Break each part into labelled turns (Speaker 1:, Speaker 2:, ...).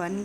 Speaker 1: 1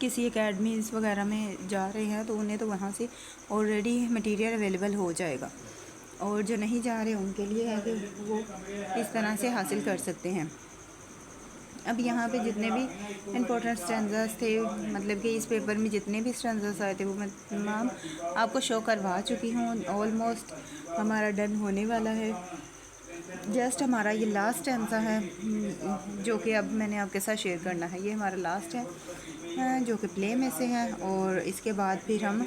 Speaker 1: کسی اکیڈمیز وغیرہ میں جا رہے ہیں تو انہیں تو وہاں سے آلریڈی مٹیریل اویلیبل ہو جائے گا، اور جو نہیں جا رہے ان کے لیے ہے کہ وہ اس طرح سے حاصل کر سکتے ہیں۔ اب یہاں پہ جتنے بھی امپورٹنٹ اسٹینزاز تھے، مطلب کہ اس پیپر میں جتنے بھی اسٹینزاز آئے تھے وہ میں تمام آپ کو شو کروا چکی ہوں۔ آلموسٹ ہمارا ڈن ہونے والا ہے، جسٹ ہمارا یہ لاسٹ اسٹینزا ہے جو کہ اب میں نے آپ کے ساتھ شیئر کرنا ہے۔ یہ ہمارا لاسٹ ہے جو کہ پلے میں سے ہے، اور اس کے بعد پھر ہم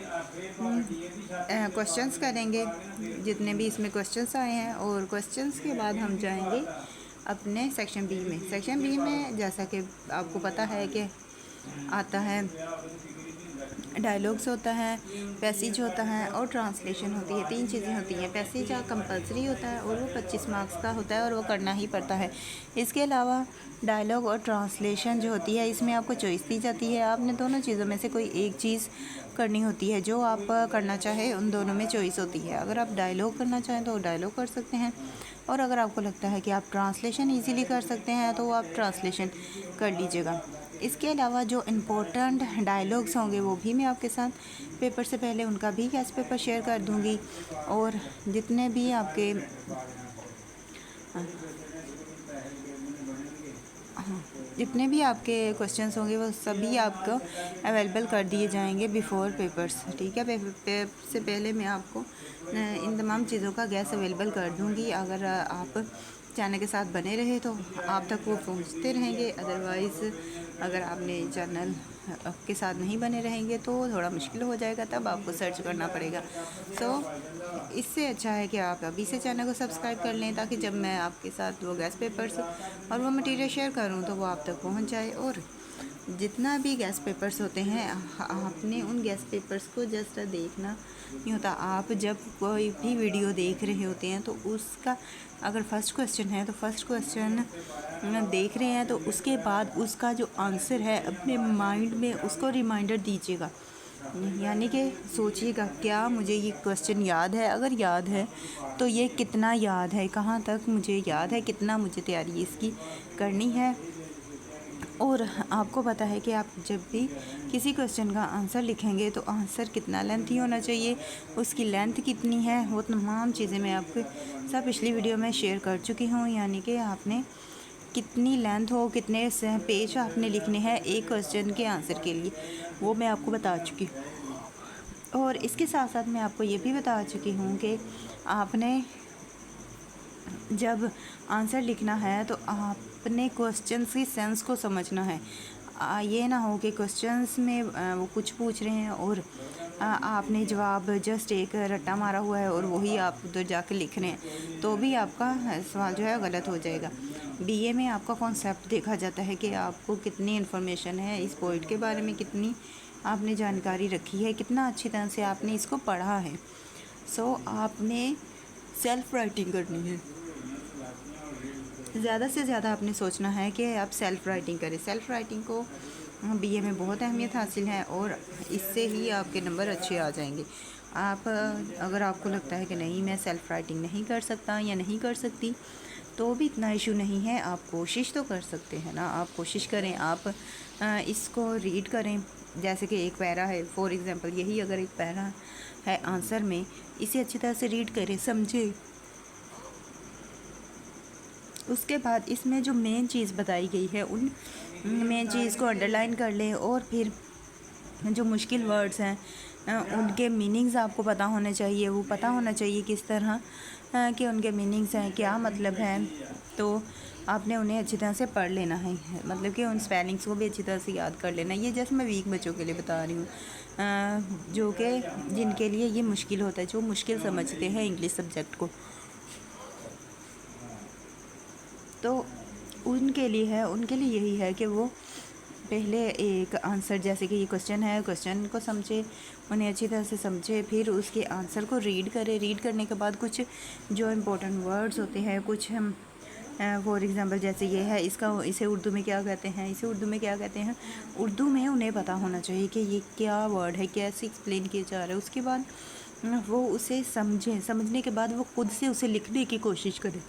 Speaker 1: کوشچنس کریں گے جتنے بھی اس میں کوشچنس آئے ہیں، اور کوشچنس کے بعد ہم جائیں گے اپنے سیکشن بی میں۔ سیکشن بی میں جیسا کہ آپ کو پتہ ہے کہ آتا ہے ڈائلاگس ہوتا ہے، پیسیج ہوتا ہے اور ٹرانسلیشن ہوتی ہے، 3 چیزیں ہوتی ہیں۔ پیسیج کمپلسری ہوتا ہے اور وہ 25 مارکس کا ہوتا ہے اور وہ کرنا ہی پڑتا ہے۔ اس کے علاوہ ڈائلاگ اور ٹرانسلیشن جو ہوتی ہے اس میں آپ کو چوائس دی جاتی ہے، آپ نے دونوں چیزوں میں سے کوئی ایک چیز کرنی ہوتی ہے، جو آپ کرنا چاہے ان دونوں میں چوائس ہوتی ہے۔ اگر آپ ڈائلاگ کرنا چاہیں تو ڈائلاگ کر سکتے ہیں، اور اگر آپ کو لگتا ہے کہ آپ ٹرانسلیشن ایزیلی کر سکتے ہیں تو آپ ٹرانسلیشن کر لیجیے گا۔ اس کے علاوہ جو امپورٹنٹ ڈائلاگس ہوں گے وہ بھی میں آپ کے ساتھ پیپر سے پہلے ان کا بھی گیس پیپر شیئر کر دوں گی، اور جتنے بھی آپ کے کوسچنس ہوں گے وہ سبھی آپ کو اویلیبل کر دیے جائیں گے بیفور پیپرس، ٹھیک ہے۔ پیپر سے پہلے میں آپ کو ان تمام چیزوں کا گیس اویلیبل کر دوں گی۔ اگر آپ چینل کے ساتھ بنے رہے تو آپ تک وہ پہنچتے رہیں گے، ادروائز اگر آپ نے چینل کے ساتھ نہیں بنے رہیں گے تو تھوڑا مشکل ہو جائے گا، تب آپ کو سرچ کرنا پڑے گا۔ سو اس سے اچھا ہے کہ آپ ابھی سے چینل کو سبسکرائب کر لیں، تاکہ جب میں آپ کے ساتھ وہ گیس پیپرس اور وہ مٹیریل شیئر کروں تو وہ آپ تک پہنچ جائے۔ اور جتنا بھی گیس پیپرس ہوتے ہیں آپ نے ان گیس پیپرس کو جسٹ دیکھنا نہیں ہوتا۔ آپ جب کوئی بھی ویڈیو دیکھ رہے ہوتے ہیں تو اس کا اگر فرسٹ کوسچن ہے تو فرسٹ کوسچن دیکھ رہے ہیں تو اس کے بعد اس کا جو آنسر ہے اپنے مائنڈ میں اس کو ریمائنڈر دیجیے گا، یعنی کہ سوچیے گا کیا مجھے یہ کوسچن یاد ہے، اگر یاد ہے تو یہ کتنا یاد ہے، کہاں تک مجھے یاد ہے، کتنا مجھے تیاری اس کی کرنی ہے۔ اور آپ کو پتہ ہے کہ آپ جب بھی کسی کوسچن کا آنسر لکھیں گے تو آنسر کتنا لینتھی ہونا چاہیے، اس کی لینتھ کتنی ہے، وہ تمام چیزیں میں آپ کے ساتھ پچھلی ویڈیو میں شیئر کر چکی ہوں، یعنی کہ آپ نے کتنی لینتھ ہو، کتنے پیج آپ نے لکھنے ہیں ایک کوسچن کے آنسر کے لیے، وہ میں آپ کو بتا چکی ہوں۔ اور اس کے ساتھ ساتھ میں آپ کو یہ بھی بتا چکی ہوں کہ آپ نے جب آنسر لکھنا ہے تو آپ نے کوسچنس کی سینس کو سمجھنا ہے۔ یہ نہ ہو کہ کوسچنس میں وہ کچھ پوچھ رہے ہیں اور آپ نے جواب جسٹ ایک رٹا مارا ہوا ہے اور وہی آپ ادھر جا کے لکھ رہے ہیں، تو بھی آپ کا سوال جو ہے غلط ہو جائے گا۔ بی اے میں آپ کا کانسیپٹ دیکھا جاتا ہے کہ آپ کو کتنی انفارمیشن ہے اس پوائنٹ کے بارے میں، کتنی آپ نے جانکاری رکھی ہے، کتنا اچھی طرح سے آپ نے اس کو پڑھا ہے۔ سو آپ نے سیلف رائٹنگ کرنی ہے، زیادہ سے زیادہ آپ نے سوچنا ہے کہ آپ سیلف رائٹنگ کریں۔ سیلف رائٹنگ کو بی اے میں بہت اہمیت حاصل ہے، اور اس سے ہی آپ کے نمبر اچھے آ جائیں گے۔ اگر آپ کو لگتا ہے کہ نہیں میں سیلف رائٹنگ نہیں کر سکتا یا نہیں کر سکتی تو بھی اتنا ایشو نہیں ہے، آپ کوشش تو کر سکتے ہیں نا، آپ کوشش کریں، آپ اس کو ریڈ کریں۔ جیسے کہ ایک پیرا ہے، فار ایگزامپل یہی اگر ایک پیرا ہے آنسر میں، اسے اچھی طرح سے ریڈ کریں، سمجھیں۔ اس کے بعد اس میں جو مین چیز بتائی گئی ہے ان مین چیز کو انڈر لائن کر لیں، اور پھر جو مشکل ورڈز ہیں ان کے میننگز آپ کو پتہ ہونے چاہیے، وہ پتہ ہونا چاہیے کس طرح کہ ان کے میننگز ہیں، کیا مطلب ہے، تو آپ نے انہیں اچھی طرح سے پڑھ لینا ہے، مطلب کہ ان سپیلنگس کو بھی اچھی طرح سے یاد کر لینا ہے۔ یہ جیسے میں ویک بچوں کے لیے بتا رہی ہوں، جو کہ جن کے لیے یہ مشکل ہوتا ہے، جو مشکل سمجھتے ہیں انگلش سبجیکٹ کو، تو ان کے لیے یہی ہے کہ وہ پہلے ایک آنسر، جیسے کہ یہ کوسچن ہے، کوسچن کو سمجھے، انہیں اچھی طرح سے سمجھے، پھر اس کے آنسر کو ریڈ کرے، ریڈ کرنے کے بعد کچھ جو امپورٹنٹ ورڈز ہوتے ہیں، کچھ فار ایگزامپل جیسے یہ ہے، اسے اردو میں کیا کہتے ہیں، اردو میں انہیں پتہ ہونا چاہیے کہ یہ کیا ورڈ ہے، کیسے ایکسپلین کیا جا رہا ہے۔ اس کے بعد وہ اسے سمجھنے کے بعد وہ خود سے اسے لکھنے کی کوشش کرے۔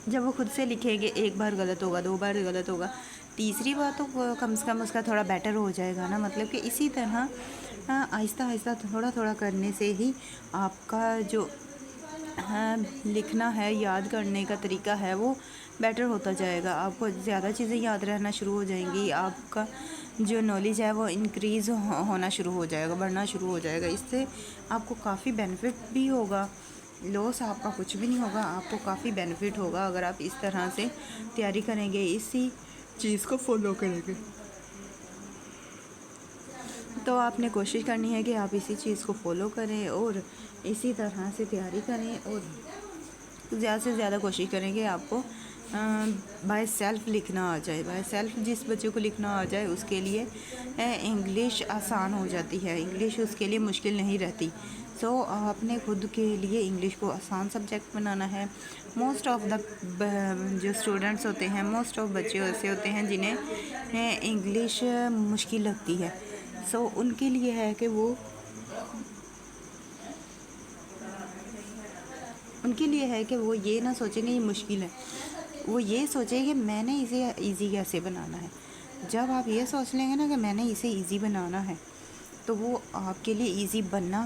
Speaker 1: جب وہ خود سے لکھیں گے، ایک بار غلط ہوگا، 2 بار غلط ہوگا، تیسری بات تو کم سے کم اس کا تھوڑا بیٹر ہو جائے گا نا. مطلب کہ اسی طرح آہستہ آہستہ تھوڑا تھوڑا کرنے سے ہی آپ کا جو لکھنا ہے، یاد کرنے کا طریقہ ہے، وہ بیٹر ہوتا جائے گا. آپ کو زیادہ چیزیں یاد رہنا شروع ہو جائیں گی. آپ کا جو نالج ہے وہ انکریز ہونا شروع ہو جائے گا، بڑھنا شروع ہو جائے گا. اس سے آپ کو کافی بینیفٹ بھی ہوگا. لاس آپ کا کچھ بھی نہیں ہوگا، آپ کو کافی بینیفٹ ہوگا اگر آپ اس طرح سے تیاری کریں گے، اسی چیز کو فالو کریں گے. تو آپ نے کوشش کرنی ہے کہ آپ اسی چیز کو فالو کریں اور اسی طرح سے تیاری کریں، اور زیادہ سے زیادہ کوشش کریں کہ آپ کو بائی سیلف لکھنا آ جائے. بائی سیلف جس بچے کو لکھنا آ جائے اس کے لیے انگلش آسان ہو جاتی ہے، انگلش اس کے لیے مشکل نہیں رہتی. سو آپ نے خود کے لیے انگلش کو آسان سبجیکٹ بنانا ہے. موسٹ آف دا جو اسٹوڈنٹس ہوتے ہیں، موسٹ آف بچے ایسے ہوتے ہیں جنہیں انگلش مشکل لگتی ہے. سو ان کے لیے ہے کہ وہ یہ نہ سوچیں کہ یہ مشکل ہے، وہ یہ سوچیں کہ میں نے اسے ایزی کیسے بنانا ہے. جب آپ یہ سوچ لیں گے نا کہ میں نے اسے ایزی بنانا ہے، تو وہ آپ کے لیے ایزی بننا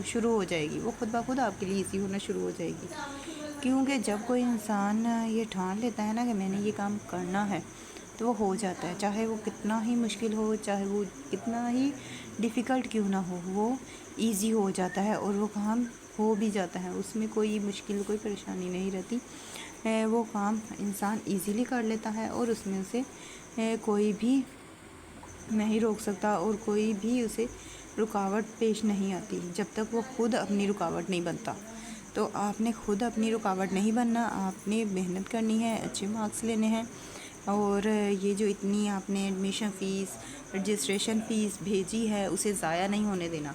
Speaker 1: شروع ہو جائے گی. وہ خود بخود آپ کے لیے ایزی ہونا شروع ہو جائے گی. کیونکہ جب کوئی انسان یہ ٹھان لیتا ہے نا کہ میں نے یہ کام کرنا ہے، تو وہ ہو جاتا ہے. چاہے وہ کتنا ہی مشکل ہو، چاہے وہ کتنا ہی ڈیفیکلٹ کیوں نہ ہو، وہ ایزی ہو جاتا ہے اور وہ کام ہو بھی جاتا ہے. اس میں کوئی مشکل، کوئی پریشانی نہیں رہتی. وہ کام انسان ایزیلی کر لیتا ہے اور اس میں سے کوئی بھی نہیں روک سکتا اور کوئی بھی اسے رکاوٹ پیش نہیں آتی جب تک وہ خود اپنی رکاوٹ نہیں بنتا. تو آپ نے خود اپنی رکاوٹ نہیں بننا. آپ نے محنت کرنی ہے، اچھے مارکس لینے ہیں، اور یہ جو اتنی آپ نے ایڈمیشن فیس، رجسٹریشن فیس بھیجی ہے اسے ضائع نہیں ہونے دینا.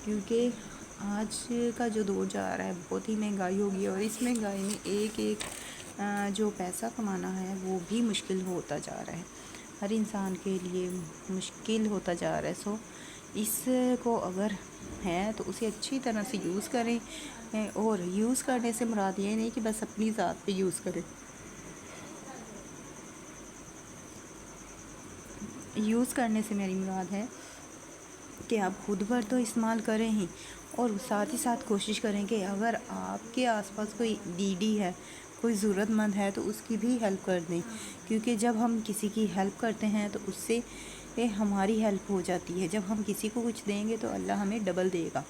Speaker 1: کیونکہ آج کا جو دور جا رہا ہے بہت ہی مہنگائی ہوگی ہے، اور اس مہنگائی میں ایک ایک جو پیسہ کمانا ہے وہ بھی مشکل ہوتا جا رہا ہے. ہر انسان کے لیے مشکل ہوتا جا رہا ہے. سو اس کو اگر ہے تو اسے اچھی طرح سے یوز کریں، اور یوز کرنے سے مراد یہ نہیں کہ بس اپنی ذات پہ یوز کریں. یوز کرنے سے میری مراد ہے کہ آپ خود پر تو استعمال کریں ہی، اور ساتھ ہی ساتھ کوشش کریں کہ اگر آپ کے آس پاس کوئی نیڈی ہے، کوئی ضرورت مند ہے، تو اس کی بھی ہیلپ کر دیں. کیونکہ جب ہم کسی کی ہیلپ کرتے ہیں تو اس سے ہماری ہیلپ ہو جاتی ہے. جب ہم کسی کو کچھ دیں گے تو اللہ ہمیں ڈبل دے گا.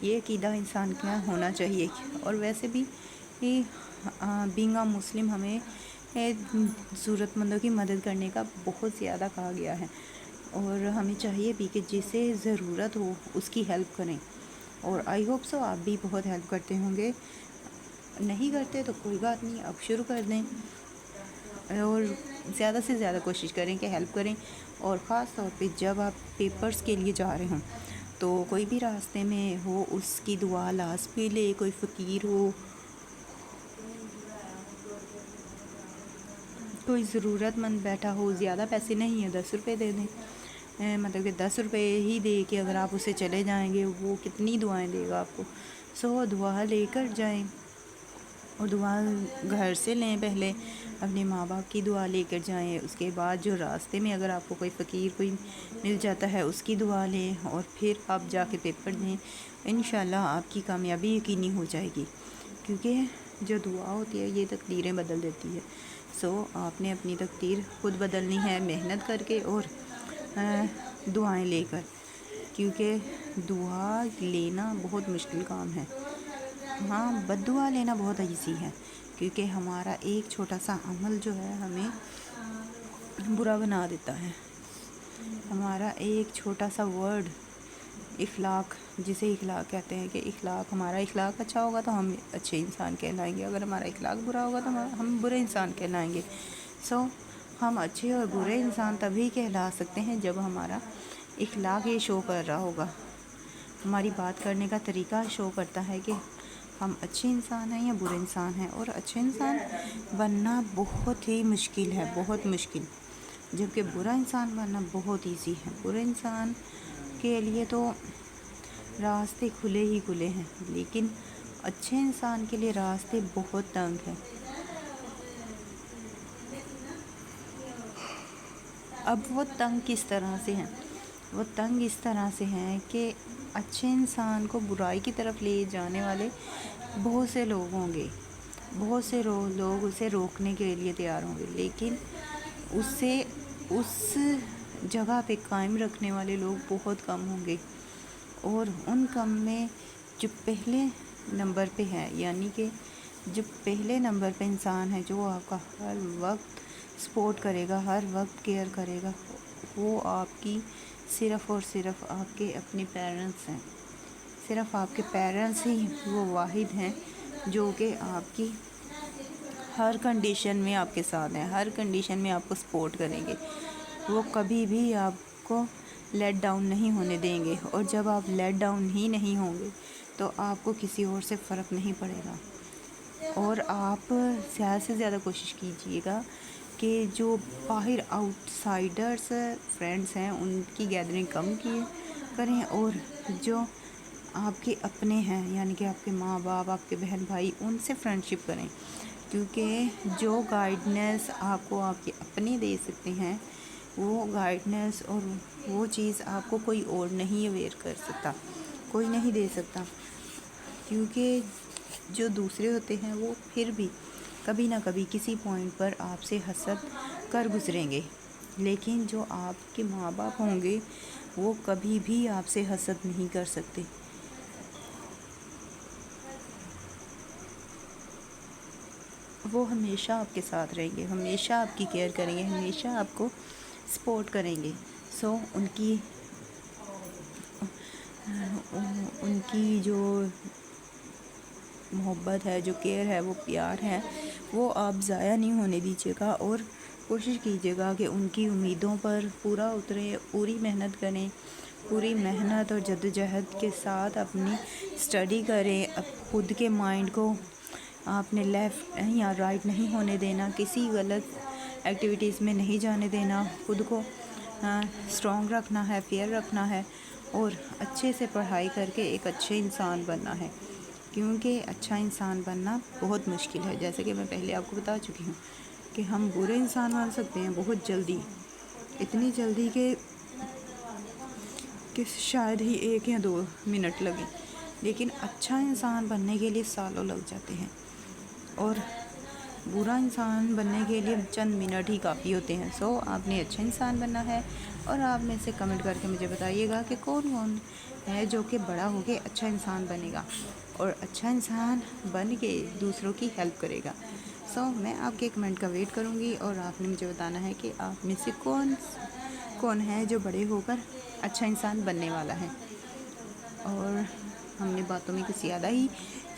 Speaker 1: یہ عقیدہ انسان کا ہونا چاہیے. اور ویسے بھی بینگ اے مسلم ہمیں ضرورت مندوں کی مدد کرنے کا بہت زیادہ کہا گیا ہے، اور ہمیں چاہیے بھی کہ جسے ضرورت ہو اس کی ہیلپ کریں. اور آئی ہوپ سو آپ بھی بہت ہیلپ کرتے ہوں گے. نہیں کرتے تو کوئی بات نہیں، اب شروع کر دیں، اور زیادہ سے زیادہ کوشش کریں کہ ہیلپ کریں. اور خاص طور پہ جب آپ پیپرز کے لیے جا رہے ہوں تو کوئی بھی راستے میں ہو اس کی دعا لازمی لے. کوئی فقیر ہو، کوئی ضرورت مند بیٹھا ہو، زیادہ پیسے نہیں ہیں، 10 روپے دے دیں. مطلب کہ 10 روپے ہی دے کے اگر آپ اسے چلے جائیں گے وہ کتنی دعائیں دے گا آپ کو. سو دعا لے کر جائیں، اور دعا گھر سے لیں. پہلے اپنے ماں باپ کی دعا لے کر جائیں، اس کے بعد جو راستے میں اگر آپ کو کوئی فقیر کوئی مل جاتا ہے اس کی دعا لیں، اور پھر آپ جا کے پیپر دیں. انشاءاللہ آپ کی کامیابی یقینی ہو جائے گی. کیونکہ جو دعا ہوتی ہے یہ تقدیریں بدل دیتی ہے. سو آپ نے اپنی تقدیر خود بدلنی ہے، محنت کر کے اور دعائیں لے کر. کیونکہ دعا لینا بہت مشکل کام ہے. ہاں، بد دعا لینا بہت ایزی ہے، کیونکہ ہمارا ایک چھوٹا سا عمل جو ہے ہمیں برا بنا دیتا ہے. ہمارا ایک چھوٹا سا ورڈ، اخلاق، جسے اخلاق کہتے ہیں، کہ ہمارا اخلاق اچھا ہوگا تو ہم اچھے انسان کہلائیں گے. اگر ہمارا اخلاق برا ہوگا تو ہم برے انسان کہلائیں گے. سو ہم اچھے اور برے انسان تبھی کہلا سکتے ہیں جب ہمارا اخلاق یہ شو کر رہا ہوگا. ہماری بات کرنے کا طریقہ شو کرتا ہے کہ ہم اچھے انسان ہیں یا برے انسان ہیں. اور اچھے انسان بننا بہت ہی مشکل ہے، بہت مشکل، جبکہ برا انسان بننا بہت ایزی ہے. برے انسان کے لیے تو راستے کھلے ہی کھلے ہیں، لیکن اچھے انسان کے لیے راستے بہت تنگ ہیں. اب وہ تنگ کس طرح سے ہیں؟ وہ تنگ اس طرح سے ہیں کہ اچھے انسان کو برائی کی طرف لے جانے والے بہت سے لوگ ہوں گے، بہت سے لوگ اسے روکنے کے لیے تیار ہوں گے، لیکن اسے اس جگہ پہ قائم رکھنے والے لوگ بہت کم ہوں گے۔ اور ان کم میں جو پہلے نمبر پہ ہے، یعنی کہ جو پہلے نمبر پہ انسان ہے جو آپ کا ہر وقت سپورٹ کرے گا، ہر وقت کیئر کرے گا، وہ آپ کی صرف اور صرف آپ کے اپنے پیرنٹس ہیں۔ صرف آپ کے پیرنٹس ہی وہ واحد ہیں جو کہ آپ کی ہر کنڈیشن میں آپ کے ساتھ ہیں، ہر کنڈیشن میں آپ کو سپورٹ کریں گے۔ وہ کبھی بھی آپ کو لیٹ ڈاؤن نہیں ہونے دیں گے، اور جب آپ لیٹ ڈاؤن ہی نہیں ہوں گے تو آپ کو کسی اور سے فرق نہیں پڑے گا۔ اور آپ زیادہ سے زیادہ کوشش کیجیے گا کہ جو باہر آؤٹ سائڈرس فرینڈس ہیں ان کی گیدرنگ کم کریں، اور جو آپ کے اپنے ہیں یعنی کہ آپ کے ماں باپ، آپ کے بہن بھائی، ان سے فرینڈ شپ کریں، کیونکہ جو گائیڈنس آپ کو آپ کے اپنے دے سکتے ہیں وہ گائیڈنس اور وہ چیز آپ کو کوئی اور نہیں اویئر کر سکتا، کوئی نہیں دے سکتا، کیونکہ جو دوسرے ہوتے ہیں وہ پھر بھی کبھی نہ کبھی کسی پوائنٹ پر آپ سے حسد کر گزریں گے، لیکن جو آپ کے ماں باپ ہوں گے وہ کبھی بھی آپ سے حسد نہیں کر سکتے۔ وہ ہمیشہ آپ کے ساتھ رہیں گے، ہمیشہ آپ کی کیئر کریں گے، ہمیشہ آپ کو سپورٹ کریں گے۔ سو ان کی جو محبت ہے، جو کیئر ہے، وہ پیار ہے، وہ آپ ضائع نہیں ہونے دیجیے گا، اور کوشش کیجیے گا کہ ان کی امیدوں پر پورا اتریں، پوری محنت کریں، پوری محنت اور جدوجہد کے ساتھ اپنی اسٹڈی کریں، خود کے مائنڈ کو آپ نے لیفٹ یا رائٹ نہیں ہونے دینا، کسی غلط ایکٹیویٹیز میں نہیں جانے دینا، خود کو اسٹرانگ رکھنا ہے، فیئر رکھنا ہے، اور اچھے سے پڑھائی کر کے ایک اچھے انسان بننا ہے، کیونکہ اچھا انسان بننا بہت مشکل ہے، جیسے کہ میں پہلے آپ کو بتا چکی ہوں کہ ہم برے انسان بن سکتے ہیں بہت جلدی، اتنی جلدی کہ شاید ہی 1 یا 2 منٹ لگیں، لیکن اچھا انسان بننے کے لیے سالوں لگ جاتے ہیں، اور برا انسان بننے کے لیے چند منٹ ہی کافی ہوتے ہیں۔ سو آپ نے اچھا انسان بننا ہے، اور آپ میں سے کمنٹ کر کے مجھے بتائیے گا کہ کون ہے جو کہ بڑا ہو کے اچھا انسان بنے گا اور اچھا انسان بن کے دوسروں کی ہیلپ کرے گا۔ سو میں آپ کے کمنٹ کا ویٹ کروں گی، اور آپ نے مجھے بتانا ہے کہ آپ میں سے کون ہے جو بڑے ہو کر اچھا انسان بننے والا ہے۔ اور ہم نے باتوں میں کچھ زیادہ ہی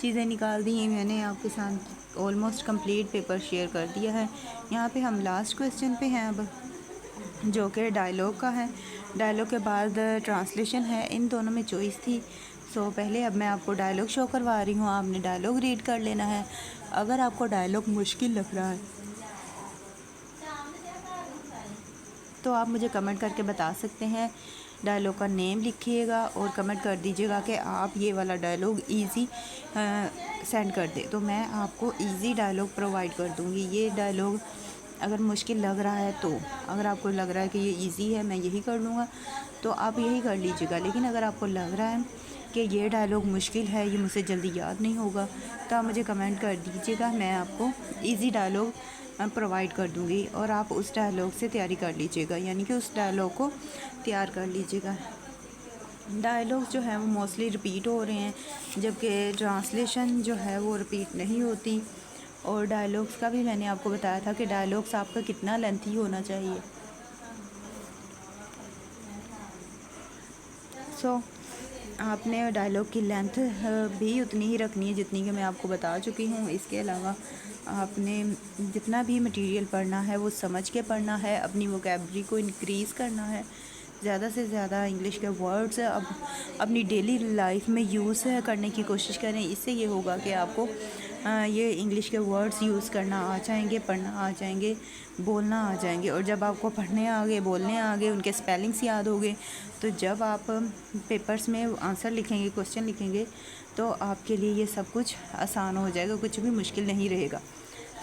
Speaker 1: چیزیں نکال دی ہیں، میں نے آپ کے ساتھ آلموسٹ کمپلیٹ پیپر شیئر کر دیا ہے۔ یہاں پہ ہم لاسٹ کویسچن پہ ہیں اب، جو کہ ڈائلاگ کا ہے، ڈائلاگ کے بعد ٹرانسلیشن ہے، ان دونوں میں چوائس تھی۔ سو پہلے اب میں آپ کو ڈائلاگ شو کروا رہی ہوں، آپ نے ڈائلاگ ریڈ کر لینا ہے۔ اگر آپ کو ڈائلاگ مشکل لگ رہا ہے تو آپ مجھے کمنٹ کر کے بتا سکتے ہیں، ڈائلاگ کا نیم لکھیے گا اور کمنٹ کر دیجیے گا کہ آپ یہ والا ڈائلاگ ایزی سینڈ کر دیں، تو میں آپ کو ایزی ڈائلاگ پرووائڈ کر دوں گی۔ یہ ڈائلاگ اگر مشکل لگ رہا ہے تو، اگر آپ کو لگ رہا ہے کہ یہ ایزی ہے میں یہی کر لوں گا تو آپ یہی کر لیجیے گا، لیکن اگر آپ کو لگ رہا ہے کہ یہ ڈائلاگ مشکل ہے، یہ مجھ سے جلدی یاد نہیں ہوگا، تو آپ مجھے کمنٹ کر دیجیے گا، میں آپ کو ایزی ڈائلاگ پرووائڈ کر دوں گی، اور آپ اس ڈائلاگ سے تیاری کر لیجیے گا، یعنی کہ اس ڈائلاگ کو تیار کر لیجیے گا۔ ڈائلاگ جو ہیں وہ موسٹلی رپیٹ ہو رہے ہیں، جبکہ ٹرانسلیشن جو ہے وہ رپیٹ نہیں ہوتی، اور ڈائلاگس کا بھی میں نے آپ کو بتایا تھا کہ ڈائلاگس آپ کا کتنا لینتھی ہونا چاہیے۔ سو آپ نے ڈائلاگ کی لینتھ بھی اتنی ہی رکھنی ہے جتنی کہ میں آپ کو بتا چکی ہوں۔ اس کے علاوہ آپ نے جتنا بھی مٹیریل پڑھنا ہے وہ سمجھ کے پڑھنا ہے، اپنی ووکیبلری کو انکریز کرنا ہے، زیادہ سے زیادہ انگلش کے ورڈز اپنی ڈیلی لائف میں یوز کرنے کی کوشش کریں۔ اس سے یہ ہوگا کہ آپ کو یہ انگلش کے ورڈز یوز کرنا آ جائیں گے، پڑھنا آ جائیں گے، بولنا آ جائیں گے، اور جب آپ کو پڑھنے آگے، بولنے آگے، ان کے اسپیلنگس یاد ہوگے، تو جب آپ پیپرز میں آنسر لکھیں گے، کویسچن لکھیں گے، تو آپ کے لیے یہ سب کچھ آسان ہو جائے گا، کچھ بھی مشکل نہیں رہے گا۔